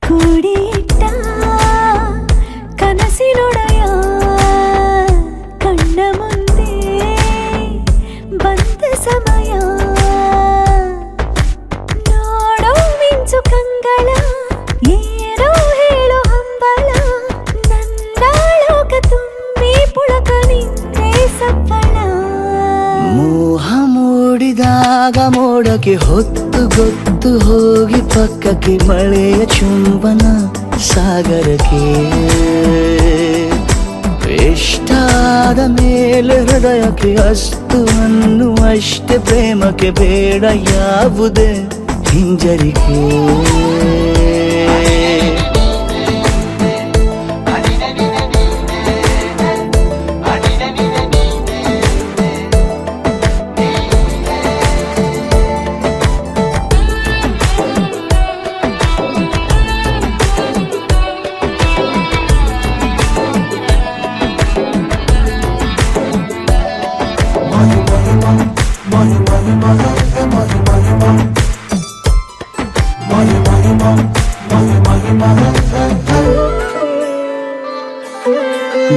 ಕೂಡಿಟ್ಟ ಕನಸಿನೊಡೆಯ ಕಣ್ಣ ಮುಂದೆ ಬಂದ ಸಮಯ ನೋಡೋ ಮಿಂಚು ಕಂಗಳ ಏನೋ ಹೇಳೋ ಹಂಬಲ ನನ್ನ ಲೋಕ ತುಂಬಿ ಪುಳಕ ನಿಂತೆ ಸಫಲ ಮೋಹ ಮೂಡಿದಾಗ ಮೋಡಕ್ಕೆ ಹೊತ್ತು ಗೊತ್ತು ಹೋಗಿ ಪಕ್ಕಕ್ಕೆ ಮಳೆಯ ಚುಂಬನ ಸಾಗರಕ್ಕೆ ಇಷ್ಟಾದ ಮೇಲೆ ಹೃದಯಕ್ಕೆ ಅಸ್ತು ಅನ್ನುವಷ್ಟೇ ಪ್ರೇಮಕ್ಕೆ ಬೇಡ ಯಾವುದೇ ಹಿಂಜರಿಕೆ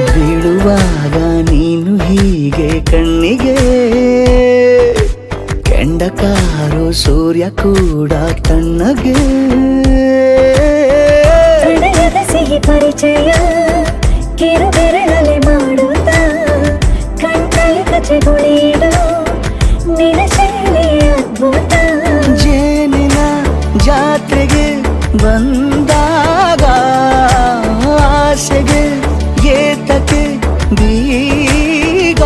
ಬೀಳುವಾಗ ನೀನು ಹೀಗೆ ಕಣ್ಣಿಗೆ ಕೆಂಡಕಾರೋ ಸೂರ್ಯ ಕೂಡ ತಣ್ಣಗೆ ಪ್ರಣಯದ ಸಿಹಿ ಪರಿಚಯ ಕಿರು ಬೆರಳಲ್ಲಿ ಮಾಡುತ್ತ ಕಣ್ಕೈ ಕಚಗುಳಿಡು ನಿನ ಶೈಲಿ ಅದ್ಭುತ ಜೇನಿನ ಜಾತ್ರೆಗೆ ಬಂದಾಗ ಆಸೆಗೆ ಏತಕ್ಕೆ ಬೀಗ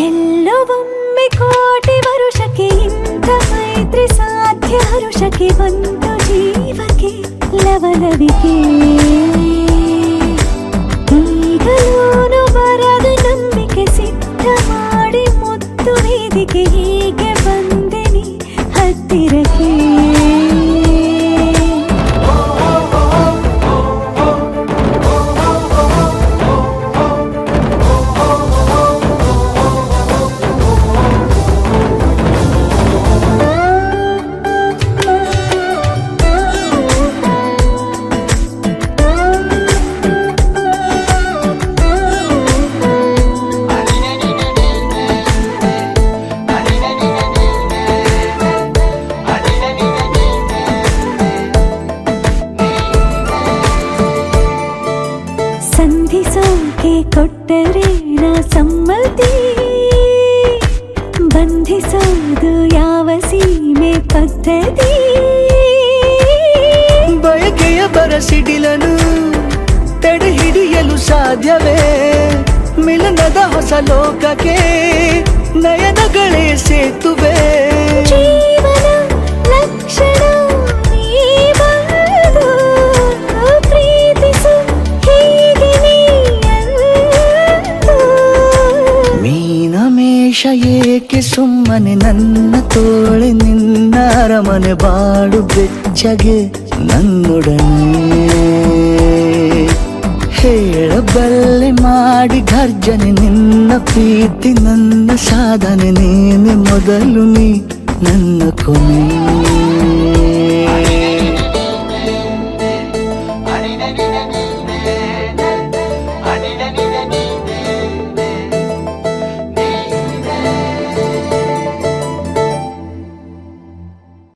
ಎಲ್ಲೋ ಒಮ್ಮೆ ಕೋಟಿ ವರುಷಕ್ಕೆ ಇಂಥ ಮೈತ್ರಿ ಸಾಧ್ಯ ಹರುಷಕ್ಕೆ ಒಂದು ಜೀವಕ್ಕೆ ಲವಲವಿಕೆ ಈಗಲೂನು ಬರದ ನಂಬಿಕೆ ಸಿದ್ಧ ಮಾಡಿ ಮುತ್ತು ವೇದಿಕೆ ಹೀಗೆ ಬಂದೆನಿ ಹತ್ತಿರಕ್ಕೆ ಸಂಧಿಸೋಕೆ ಕೊಟ್ಟರೆ ನಾ ಸಮ್ಮತಿ ಬಂಧಿಸೋದು ಯಾವ ಸೀಮೆ ಪದ್ಧತಿ ಬಯಕೆಯ ಬರಸಿಡಿಲನು ತಡೆ ಹಿಡಿಯಲು ಸಾಧ್ಯವೇ ಮಿಲನದ ಹೊಸ ಲೋಕಕ್ಕೆ ನಯನಗಳೇ ಸೇತುವೆ ಜೀವನ ಲಕ್ಷಣ ನೀ ಬಂದು ಪ್ರೀತಿಸು ಹೀಗೆ ನೀಯಂದು ಮೀನಮೇಷ ಏಕೆ ಸುಮ್ಮನೆ ನನ್ನ ತೋಳೆ ನಿನ್ನ ಅರಮನೆ ಬಾಡು ಬೆಚ್ಚಗೆ ನನ್ನೊಡನೆ ಹೇಳಬಲ್ಲೆ ಮಾಡಿ ಘರ್ಜನೆ ನಿನ್ನ ಪ್ರೀತಿ ನನ್ನ ಸಾಧನೆ ನೀನೆ ಮೊದಲು ನೀ ನನ್ನ ಕೊನೆ